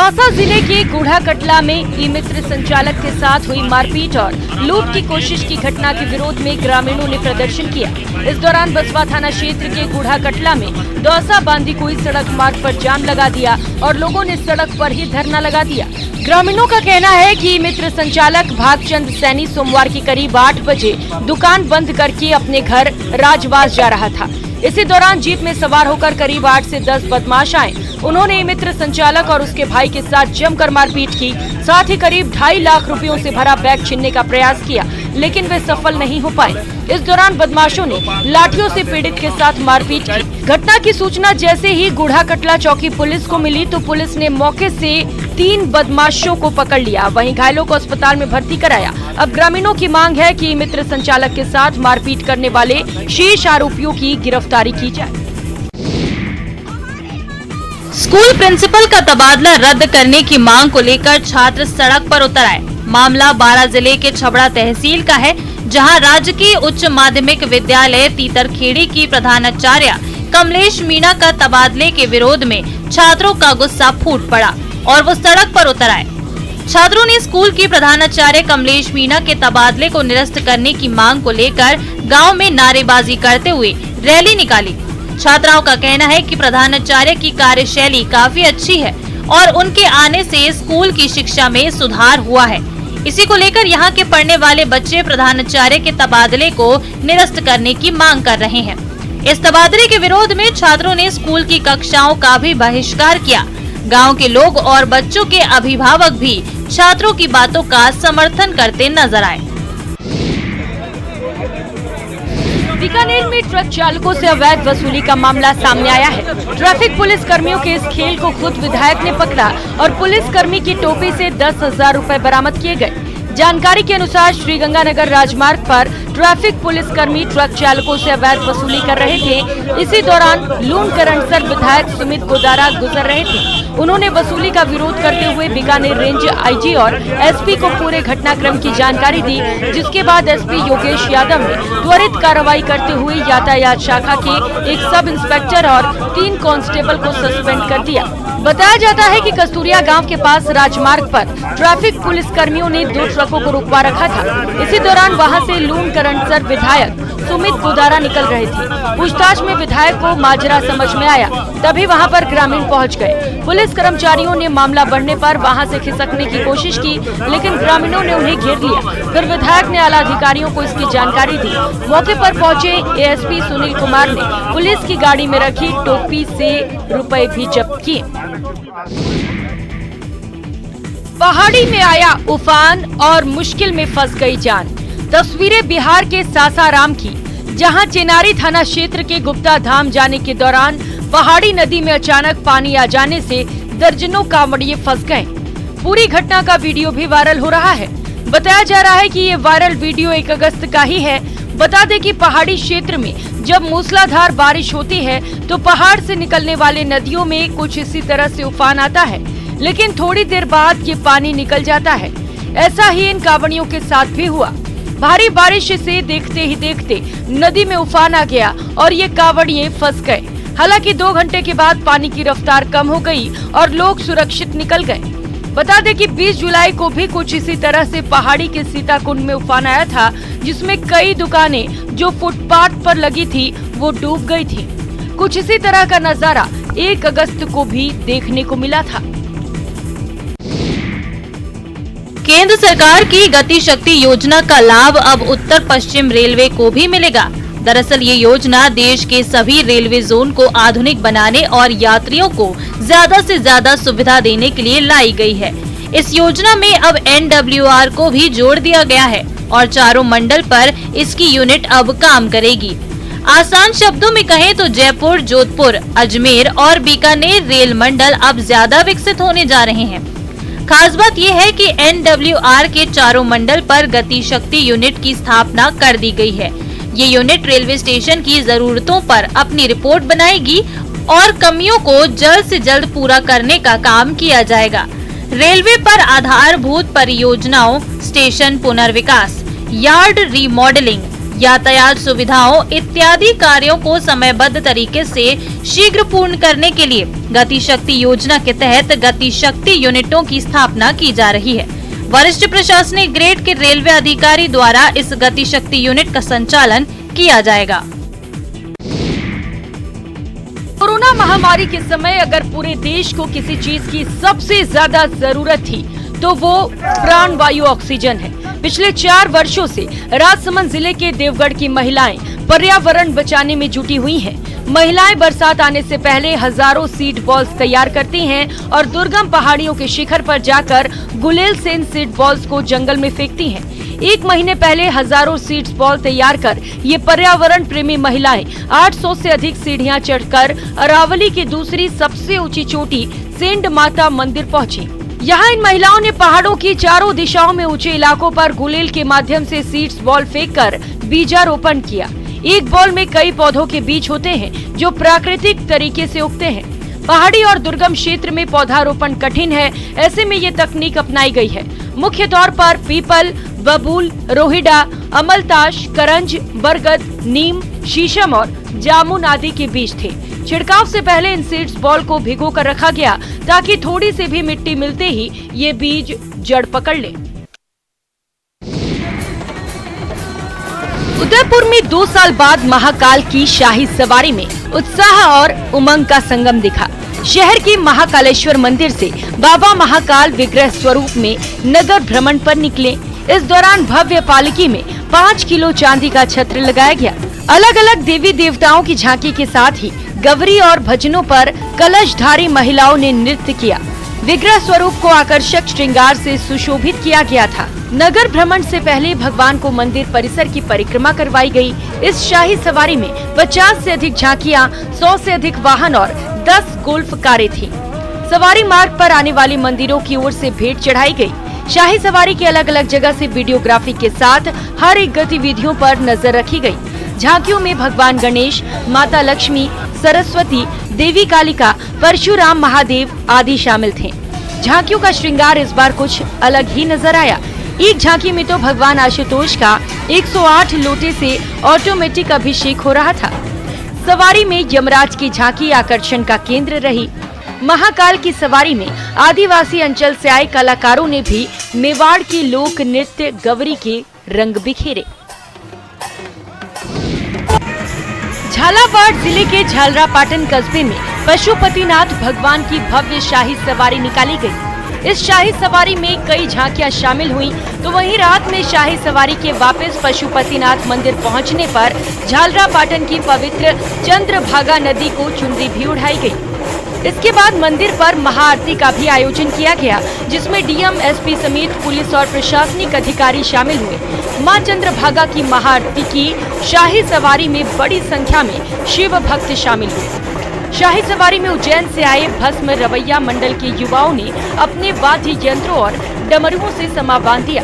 दौसा जिले के गुढ़ा कटला में ई मित्र संचालक के साथ हुई मारपीट और लूट की कोशिश की घटना के विरोध में ग्रामीणों ने प्रदर्शन किया। इस दौरान बसवा थाना क्षेत्र के गुढ़ा कटला में दौसा बांदीकुई सड़क मार्ग पर जाम लगा दिया और लोगों ने सड़क पर ही धरना लगा दिया। ग्रामीणों का कहना है कि ई मित्र संचालक भागचंद सैनी सोमवार के करीब 8 बजे दुकान बंद करके अपने घर राजवास जा रहा था। इसी दौरान जीप में सवार होकर करीब 8 से 10 बदमाश आए। उन्होंने मित्र संचालक और उसके भाई के साथ जमकर मारपीट की, साथ ही करीब 2.5 लाख रुपयों से भरा बैग छीनने का प्रयास किया, लेकिन वे सफल नहीं हो पाए। इस दौरान बदमाशों ने लाठियों से पीड़ित के साथ मारपीट की। घटना की सूचना जैसे ही गुढ़ा कटला चौकी पुलिस को मिली तो पुलिस ने मौके से 3 बदमाशों को पकड़ लिया, वहीं घायलों को अस्पताल में भर्ती कराया। अब ग्रामीणों की मांग है कि मित्र संचालक के साथ मारपीट करने वाले शेष आरोपियों की गिरफ्तारी की जाए। स्कूल प्रिंसिपल का तबादला रद्द करने की मांग को लेकर छात्र सड़क पर उतर आए। मामला बारां जिले के छबड़ा तहसील का है, जहां राजकीय उच्च माध्यमिक विद्यालय तीतरखेड़ी की प्रधानाचार्य कमलेश मीणा का तबादले के विरोध में छात्रों का गुस्सा फूट पड़ा और वो सड़क पर उतर आए। छात्रों ने स्कूल की प्रधानाचार्य कमलेश मीणा के तबादले को निरस्त करने की मांग को लेकर गांव में नारेबाजी करते हुए रैली निकाली। छात्राओं का कहना है कि प्रधानाचार्य की कार्यशैली काफी अच्छी है और उनके आने से स्कूल की शिक्षा में सुधार हुआ है। इसी को लेकर यहाँ के पढ़ने वाले बच्चे प्रधानाचार्य के तबादले को निरस्त करने की मांग कर रहे हैं। इस तबादले के विरोध में छात्रों ने स्कूल की कक्षाओं का भी बहिष्कार किया। गांव के लोग और बच्चों के अभिभावक भी छात्रों की बातों का समर्थन करते नजर आए। बीकानेर में ट्रक चालकों से अवैध वसूली का मामला सामने आया है। ट्रैफिक पुलिस कर्मियों के इस खेल को खुद विधायक ने पकड़ा और पुलिस कर्मी की टोपी से 10,000 रुपए बरामद किए गए। जानकारी के अनुसार श्रीगंगानगर राजमार्ग पर ट्रैफिक पुलिस कर्मी ट्रक चालकों से अवैध वसूली कर रहे थे। इसी दौरान लूणकरणसर विधायक सुमित गोदारा गुजर रहे थे। उन्होंने वसूली का विरोध करते हुए बीकानेर रेंज आईजी और एसपी को पूरे घटनाक्रम की जानकारी दी, जिसके बाद एसपी योगेश यादव ने त्वरित कार्रवाई करते हुए यातायात शाखा के एक सब इंस्पेक्टर और 3 कांस्टेबल को सस्पेंड कर दिया। बताया जाता है कि कस्तूरिया गांव के पास राजमार्ग पर ट्रैफिक पुलिस कर्मियों ने 2 ट्रकों को रुकवा रखा था। इसी दौरान वहां से लूणकरणसर विधायक सुमित गोदारा निकल रहे थे। पूछताछ में विधायक को माजरा समझ में आया, तभी वहां पर ग्रामीण पहुंच गए। पुलिस कर्मचारियों ने मामला बढ़ने पर वहां से खिसकने की कोशिश की, लेकिन ग्रामीणों ने उन्हें घेर लिया। फिर विधायक ने आला अधिकारियों को इसकी जानकारी दी। मौके पर पहुंचे एएसपी सुनील कुमार ने पुलिस की गाड़ी में रखी टोपी से रुपए भी जब्त किए। पहाड़ी में आया उफान और मुश्किल में फंस गई जान। तस्वीरें बिहार के सासाराम की, जहां चेनारी थाना क्षेत्र के गुप्ता धाम जाने के दौरान पहाड़ी नदी में अचानक पानी आ जाने से दर्जनों कांवड़िए फंस गए। पूरी घटना का वीडियो भी वायरल हो रहा है। बताया जा रहा है कि ये वायरल वीडियो 1 अगस्त का ही है। बता दें कि पहाड़ी क्षेत्र में जब मूसलाधार बारिश होती है तो पहाड़ से निकलने वाले नदियों में कुछ इसी तरह से उफान आता है, लेकिन थोड़ी देर बाद ये पानी निकल जाता है। ऐसा ही इन कांवड़ियों के साथ भी हुआ। भारी बारिश से देखते ही देखते नदी में उफान आ गया और ये कांवड़िए फंस गए। हालांकि 2 घंटे के बाद पानी की रफ्तार कम हो गई और लोग सुरक्षित निकल गए। बता दें कि 20 जुलाई को भी कुछ इसी तरह से पहाड़ी के सीताकुंड में उफान आया था, जिसमें कई दुकानें जो फुटपाथ पर लगी थी वो डूब गई थी। कुछ इसी तरह का नजारा 1 अगस्त को भी देखने को मिला था। केंद्र सरकार की गति शक्ति योजना का लाभ अब उत्तर पश्चिम रेलवे को भी मिलेगा। दरअसल ये योजना देश के सभी रेलवे जोन को आधुनिक बनाने और यात्रियों को ज्यादा से ज्यादा सुविधा देने के लिए लाई गई है। इस योजना में अब NWR को भी जोड़ दिया गया है और चारों मंडल पर इसकी यूनिट अब काम करेगी। आसान शब्दों में कहें तो जयपुर, जोधपुर, अजमेर और बीकानेर रेल मंडल अब ज्यादा विकसित होने जा रहे हैं। खास बात यह है कि NWR के चारों मंडल पर गति शक्ति यूनिट की स्थापना कर दी गई है। ये यूनिट रेलवे स्टेशन की जरूरतों पर अपनी रिपोर्ट बनाएगी और कमियों को जल्द से जल्द पूरा करने का काम किया जाएगा। रेलवे पर आधारभूत परियोजनाओं, स्टेशन पुनर्विकास, यार्ड रीमॉडलिंग, यातायात सुविधाओं इत्यादि कार्यों को समयबद्ध तरीके से शीघ्र पूर्ण करने के लिए गति शक्ति योजना के तहत गति शक्ति यूनिटों की स्थापना की जा रही है। वरिष्ठ प्रशासनिक ग्रेड के रेलवे अधिकारी द्वारा इस गति शक्ति यूनिट का संचालन किया जाएगा। कोरोना महामारी के समय अगर पूरे देश को किसी चीज की सबसे ज्यादा जरूरत थी तो वो प्राण वायु ऑक्सीजन है। पिछले 4 वर्षों से राजसमंद जिले के देवगढ़ की महिलाएं पर्यावरण बचाने में जुटी हुई हैं। महिलाएं बरसात आने से पहले हजारों सीड बॉल्स तैयार करती हैं और दुर्गम पहाड़ियों के शिखर पर जाकर गुलेल से इन सीड बॉल्स को जंगल में फेंकती हैं। 1 महीने पहले हजारों सीड्स बॉल तैयार कर ये पर्यावरण प्रेमी महिलाएं 800 से अधिक सीढ़ियां चढ़कर अरावली की दूसरी सबसे ऊंची चोटी सेंड माता मंदिर पहुंची। यहाँ इन महिलाओं ने पहाड़ों की चारों दिशाओं में ऊंचे इलाकों पर गुलेल के माध्यम से सीड्स बॉल फेंककर बीजारोपण किया। एक बॉल में कई पौधों के बीज होते हैं जो प्राकृतिक तरीके से उगते हैं। पहाड़ी और दुर्गम क्षेत्र में पौधारोपण कठिन है, ऐसे में ये तकनीक अपनाई गई है। मुख्य तौर पर पीपल, बबूल, रोहिडा, अमलताश, करंज, बरगद, नीम, शीशम और जामुन आदि के बीज थे। छिड़काव से पहले इन सीड्स बॉल को भिगो कर रखा गया ताकि थोड़ी सी भी मिट्टी मिलते ही ये बीज जड़ पकड़ ले। उदयपुर में 2 साल बाद महाकाल की शाही सवारी में उत्साह और उमंग का संगम दिखा। शहर के महाकालेश्वर मंदिर से बाबा महाकाल विग्रह स्वरूप में नगर भ्रमण पर निकले। इस दौरान भव्य पालकी में 5 किलो चांदी का छत्र लगाया गया। अलग अलग देवी देवताओं की झांकी के साथ ही गवरी और भजनों पर कलशधारी महिलाओं ने नृत्य किया। विग्रह स्वरूप को आकर्षक श्रृंगार से सुशोभित किया गया था। नगर भ्रमण से पहले भगवान को मंदिर परिसर की परिक्रमा करवाई गई। इस शाही सवारी में 50 से अधिक झांकियां, 100 से अधिक वाहन और 10 गोल्फ कारें थी। सवारी मार्ग पर आने वाले मंदिरों की ओर से भेंट चढ़ाई गई। शाही सवारी के अलग अलग जगह से वीडियोग्राफी के साथ हर एक गतिविधियों पर नजर रखी गई। झांकियों में भगवान गणेश, माता लक्ष्मी, सरस्वती, देवी कालिका, परशुराम महादेव आदि शामिल थे। झांकियों का श्रृंगार इस बार कुछ अलग ही नजर आया। एक झांकी में तो भगवान आशुतोष का 108 लोटे से ऑटोमेटिक अभिषेक हो रहा था। सवारी में यमराज की झांकी आकर्षण का केंद्र रही। महाकाल की सवारी में आदिवासी अंचल से आए कलाकारों ने भी मेवाड़ की लोक नृत्य गवरी के रंग बिखेरे। झालावाड़ जिले के झालरापाटन कस्बे में पशुपतिनाथ भगवान की भव्य शाही सवारी निकाली गई। इस शाही सवारी में कई झांकियां शामिल हुई, तो वहीं रात में शाही सवारी के वापस पशुपतिनाथ मंदिर पहुंचने पर झालरापाटन की पवित्र चंद्रभागा नदी को चुनरी भी उड़ाई गई। इसके बाद मंदिर पर महाआरती का भी आयोजन किया गया, जिसमें डीएम, एसपी समेत पुलिस और प्रशासनिक अधिकारी शामिल हुए। मां चंद्रभागा की महाआरती की शाही सवारी में बड़ी संख्या में शिव भक्त शामिल हुए। शाही सवारी में उज्जैन से आए भस्म रवैया मंडल के युवाओं ने अपने वाद्य यंत्रों और डमरुओं से समा बांध दिया।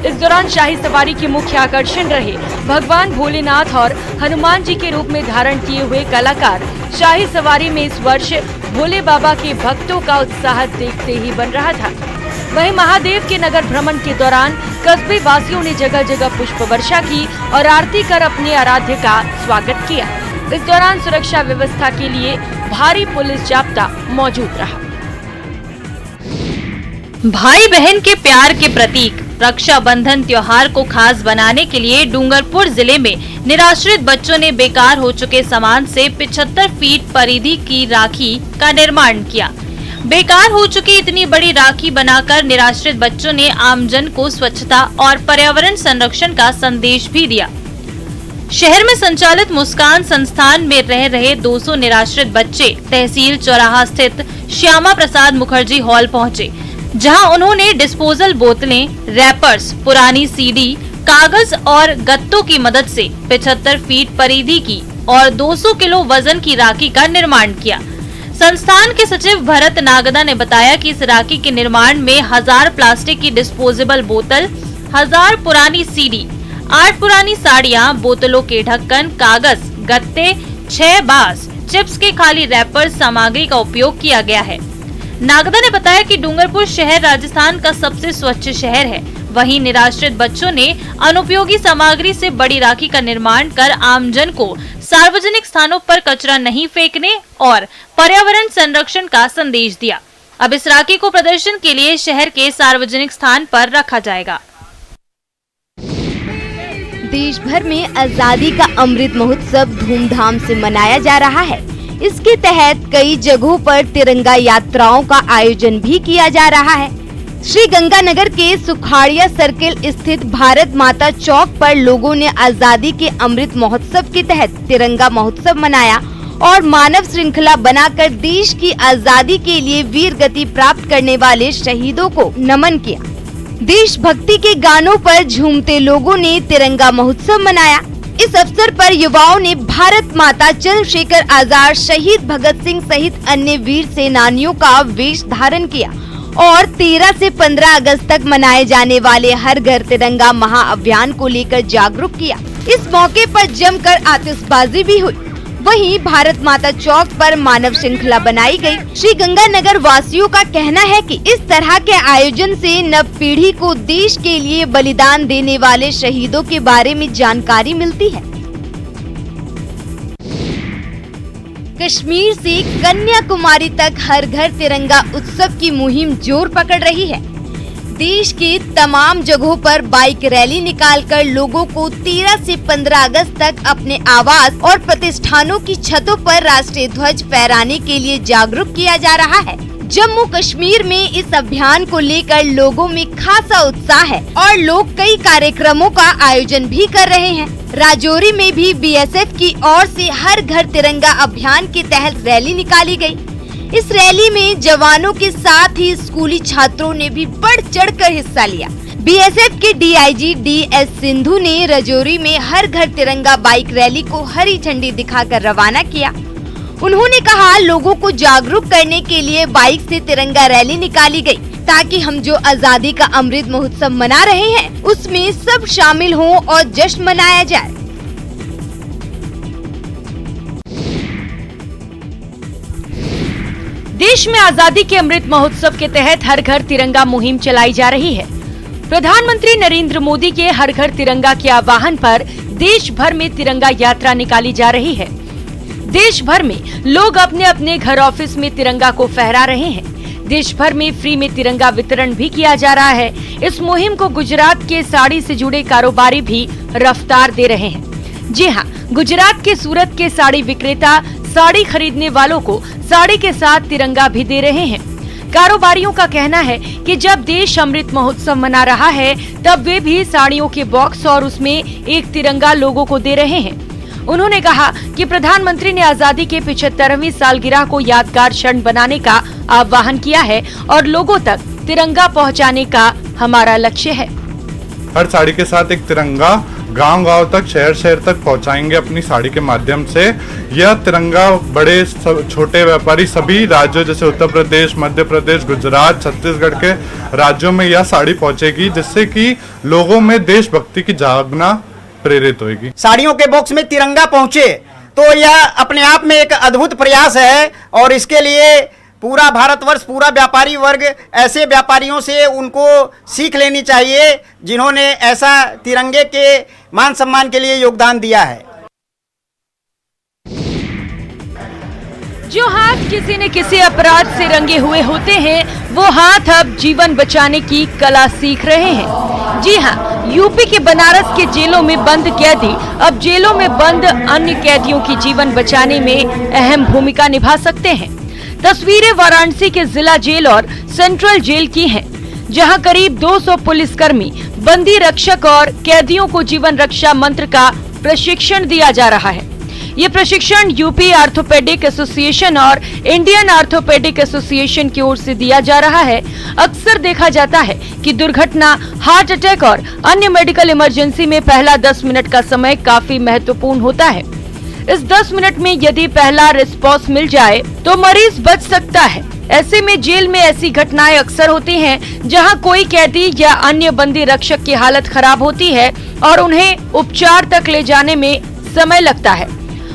इस दौरान शाही सवारी के मुख्य आकर्षण रहे भगवान भोलेनाथ और हनुमान जी के रूप में धारण किए हुए कलाकार। शाही सवारी में इस वर्ष भोले बाबा के भक्तों का उत्साह देखते ही बन रहा था। वहीं महादेव के नगर भ्रमण के दौरान कस्बे वासियों ने जगह जगह पुष्प वर्षा की और आरती कर अपने आराध्य का स्वागत किया। इस दौरान सुरक्षा व्यवस्था के लिए भारी पुलिस जाब्ता मौजूद रहा। भाई बहन के प्यार के प्रतीक रक्षाबंधन त्योहार को खास बनाने के लिए डूंगरपुर जिले में निराश्रित बच्चों ने बेकार हो चुके सामान से 75 फीट परिधि की राखी का निर्माण किया। बेकार हो चुकी इतनी बड़ी राखी बनाकर निराश्रित बच्चों ने आमजन को स्वच्छता और पर्यावरण संरक्षण का संदेश भी दिया। शहर में संचालित मुस्कान संस्थान में रह रहे 200 निराश्रित बच्चे तहसील चौराहा स्थित श्यामा प्रसाद मुखर्जी हॉल पहुंचे, जहां उन्होंने डिस्पोजल बोतलें, रैपर्स, पुरानी सीडी, कागज और गत्तों की मदद से 75 फीट परिधि की और 200 किलो वजन की राखी का निर्माण किया। संस्थान के सचिव भरत नागदा ने बताया कि इस राखी के निर्माण में 1000 प्लास्टिक की डिस्पोजेबल बोतल, 1000 पुरानी सीडी, 8 पुरानी साड़ियां, बोतलों के ढक्कन, कागज, गत्ते, 6 बांस, चिप्स के खाली रैपर सामग्री का उपयोग किया गया है। नागदा ने बताया कि डूंगरपुर शहर राजस्थान का सबसे स्वच्छ शहर है। वहीं निराश्रित बच्चों ने अनुपयोगी सामग्री से बड़ी राखी का निर्माण कर आमजन को सार्वजनिक स्थानों पर कचरा नहीं फेंकने और पर्यावरण संरक्षण का संदेश दिया। अब इस राखी को प्रदर्शन के लिए शहर के सार्वजनिक स्थान पर रखा जाएगा। देश भर में आजादी का अमृत महोत्सव धूमधाम से मनाया जा रहा है। इसके तहत कई जगहों पर तिरंगा यात्राओं का आयोजन भी किया जा रहा है। श्री गंगानगर के सुखाड़िया सर्किल स्थित भारत माता चौक पर लोगों ने आजादी के अमृत महोत्सव के तहत तिरंगा महोत्सव मनाया और मानव श्रृंखला बनाकर देश की आजादी के लिए वीर गति प्राप्त करने वाले शहीदों को नमन किया। देशभक्ति के गानों पर झूमते लोगों ने तिरंगा महोत्सव मनाया। इस अवसर पर युवाओं ने भारत माता चंद्रशेखर आजाद, शहीद भगत सिंह सहित अन्य वीर सेनानियों का वेश धारण किया और 13 से 15 अगस्त तक मनाए जाने वाले हर घर तिरंगा महाअभियान को लेकर जागरूक किया। इस मौके पर जमकर आतिशबाजी भी हुई। वहीं भारत माता चौक पर मानव श्रृंखला बनाई गई। श्री गंगानगर वासियों का कहना है कि इस तरह के आयोजन से नव पीढ़ी को देश के लिए बलिदान देने वाले शहीदों के बारे में जानकारी मिलती है। कश्मीर से कन्याकुमारी तक हर घर तिरंगा उत्सव की मुहिम जोर पकड़ रही है। देश के तमाम जगहों पर बाइक रैली निकालकर लोगों को 13 से 15 अगस्त तक अपने आवास और प्रतिष्ठानों की छतों पर राष्ट्रीय ध्वज फहराने के लिए जागरूक किया जा रहा है। जम्मू कश्मीर में इस अभियान को लेकर लोगों में खासा उत्साह है और लोग कई कार्यक्रमों का आयोजन भी कर रहे हैं। राजौरी में भी बीएसएफ की ओर से हर घर तिरंगा अभियान के तहत रैली निकाली गई। इस रैली में जवानों के साथ ही स्कूली छात्रों ने भी बढ़ चढ़कर हिस्सा लिया। बीएसएफ के डीआईजी डीएस सिंधु ने राजौरी में हर घर तिरंगा बाइक रैली को हरी झंडी दिखाकर रवाना किया। उन्होंने कहा, लोगों को जागरूक करने के लिए बाइक से तिरंगा रैली निकाली गई ताकि हम जो आजादी का अमृत महोत्सव मना रहे हैं उसमें सब शामिल हों और जश्न मनाया जाए। देश में आजादी के अमृत महोत्सव के तहत हर घर तिरंगा मुहिम चलाई जा रही है। प्रधानमंत्री नरेंद्र मोदी के हर घर तिरंगा के आह्वान पर देश भर में तिरंगा यात्रा निकाली जा रही है। देश भर में लोग अपने अपने घर ऑफिस में तिरंगा को फहरा रहे हैं। देश भर में फ्री में तिरंगा वितरण भी किया जा रहा है। इस मुहिम को गुजरात के साड़ी से जुड़े कारोबारी भी रफ्तार दे रहे हैं। जी हाँ, गुजरात के सूरत के साड़ी विक्रेता साड़ी खरीदने वालों को साड़ी के साथ तिरंगा भी दे रहे हैं। कारोबारियों का कहना है कि जब देश अमृत महोत्सव मना रहा है तब वे भी साड़ियों के बॉक्स और उसमें एक तिरंगा लोगों को दे रहे हैं। उन्होंने कहा कि प्रधानमंत्री ने आजादी के 75वीं सालगिरह को यादगार क्षण बनाने का आह्वान किया है और लोगों तक तिरंगा पहुंचाने का हमारा लक्ष्य है। हर साड़ी के साथ एक तिरंगा गांव-गांव तक, शहर तक पहुंचाएंगे अपनी साड़ी के माध्यम से। यह तिरंगा बड़े छोटे व्यापारी सभी राज्यों जैसे उत्तर प्रदेश, मध्य प्रदेश, गुजरात, छत्तीसगढ़ के राज्यों में यह साड़ी पहुंचेगी, जिससे कि लोगों में देशभक्ति की जागना प्रेरित होगी। साड़ियों के बॉक्स में तिरंगा पहुंचे तो यह अपने आप में एक अद्भुत प्रयास है और इसके लिए पूरा भारतवर्ष, पूरा व्यापारी वर्ग, ऐसे व्यापारियों से उनको सीख लेनी चाहिए जिन्होंने ऐसा तिरंगे के मान सम्मान के लिए योगदान दिया है। जो हाथ किसी न किसी अपराध से रंगे हुए होते हैं, वो हाथ अब जीवन बचाने की कला सीख रहे हैं। जी हाँ, यूपी के बनारस के जेलों में बंद कैदी अब जेलों में बंद अन्य कैदियों की जीवन बचाने में अहम भूमिका निभा सकते हैं। तस्वीरें वाराणसी के जिला जेल और सेंट्रल जेल की हैं, जहां करीब 200 पुलिसकर्मी, बंदी रक्षक और कैदियों को जीवन रक्षा मंत्र का प्रशिक्षण दिया जा रहा है। ये प्रशिक्षण यूपी आर्थोपेडिक एसोसिएशन और इंडियन आर्थोपेडिक एसोसिएशन की ओर से दिया जा रहा है। अक्सर देखा जाता है कि दुर्घटना, हार्ट अटैक और अन्य मेडिकल इमरजेंसी में पहला 10 मिनट का समय काफी महत्वपूर्ण होता है। इस 10 मिनट में यदि पहला रिस्पॉन्स मिल जाए तो मरीज बच सकता है। ऐसे में जेल में ऐसी घटनाएं अक्सर होती हैं, जहां कोई कैदी या अन्य बंदी रक्षक की हालत खराब होती है और उन्हें उपचार तक ले जाने में समय लगता है।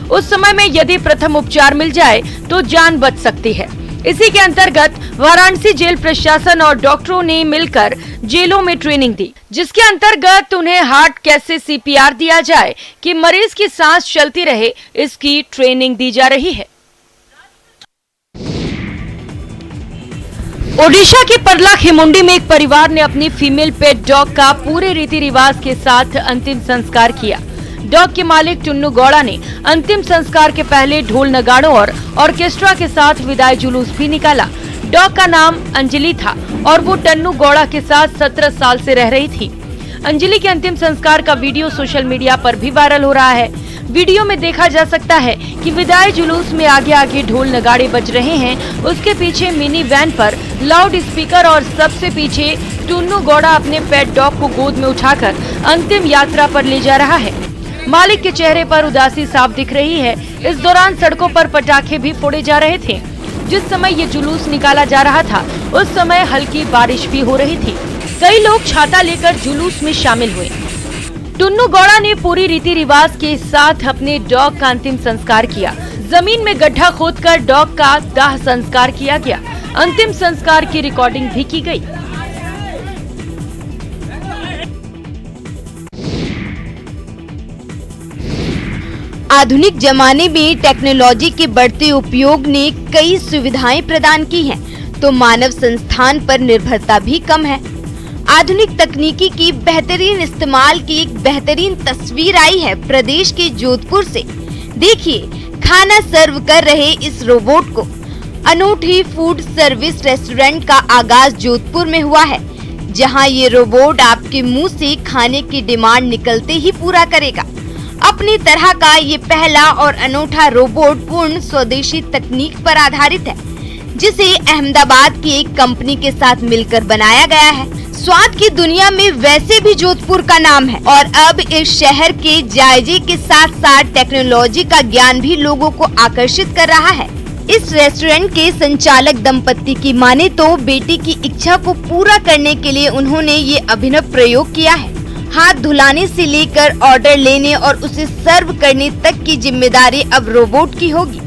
उस समय में यदि प्रथम उपचार मिल जाए तो जान बच सकती है। इसी के अंतर्गत वाराणसी जेल प्रशासन और डॉक्टरों ने मिलकर जेलों में ट्रेनिंग दी, जिसके अंतर्गत उन्हें हार्ट कैसे CPR दिया जाए कि मरीज की सांस चलती रहे, इसकी ट्रेनिंग दी जा रही है। ओडिशा के परला खेमुंडी में एक परिवार ने अपनी फीमेल पेट डॉग का पूरे रीति रिवाज के साथ अंतिम संस्कार किया। डॉग के मालिक टुन्नू गौड़ा ने अंतिम संस्कार के पहले ढोल नगाड़ों और ऑर्केस्ट्रा के साथ विदाई जुलूस भी निकाला। डॉग का नाम अंजलि था और वो टन्नू गौड़ा के साथ 17 साल से रह रही थी। अंजलि के अंतिम संस्कार का वीडियो सोशल मीडिया पर भी वायरल हो रहा है। वीडियो में देखा जा सकता है कि विदाई जुलूस में आगे आगे ढोल नगाड़े बज रहे हैं, उसके पीछे मिनी वैन पर लाउड स्पीकर और सबसे पीछे टुन्नू गौड़ा अपने पेट डॉग को गोद में उठाकर अंतिम यात्रा पर ले जा रहा है। मालिक के चेहरे पर उदासी साफ दिख रही है। इस दौरान सड़कों पर पटाखे भी फोड़े जा रहे थे। जिस समय ये जुलूस निकाला जा रहा था उस समय हल्की बारिश भी हो रही थी। कई लोग छाता लेकर जुलूस में शामिल हुए। टुन्नू गौड़ा ने पूरी रीति रिवाज के साथ अपने डॉग का अंतिम संस्कार किया। जमीन में गड्ढा खोदकर डॉग का दाह संस्कार किया गया। अंतिम संस्कार की रिकॉर्डिंग भी की गई। आधुनिक जमाने में टेक्नोलॉजी के बढ़ते उपयोग ने कई सुविधाएं प्रदान की हैं, तो मानव संस्थान पर निर्भरता भी कम है। आधुनिक तकनीकी की बेहतरीन इस्तेमाल की एक बेहतरीन तस्वीर आई है प्रदेश के जोधपुर से। देखिए, खाना सर्व कर रहे इस रोबोट को। अनूठी फूड सर्विस रेस्टोरेंट का आगाज जोधपुर में हुआ है, जहां ये रोबोट आपके मुंह से खाने की डिमांड निकलते ही पूरा करेगा। अपनी तरह का ये पहला और अनूठा रोबोट पूर्ण स्वदेशी तकनीक पर आधारित है, जिसे अहमदाबाद की एक कंपनी के साथ मिलकर बनाया गया है। स्वाद की दुनिया में वैसे भी जोधपुर का नाम है और अब इस शहर के जायजे के साथ साथ टेक्नोलॉजी का ज्ञान भी लोगों को आकर्षित कर रहा है। इस रेस्टोरेंट के संचालक दंपति की माने तो बेटी की इच्छा को पूरा करने के लिए उन्होंने ये अभिनव प्रयोग किया है। हाथ धुलाने से लेकर ऑर्डर लेने और उसे सर्व करने तक की जिम्मेदारी अब रोबोट की होगी।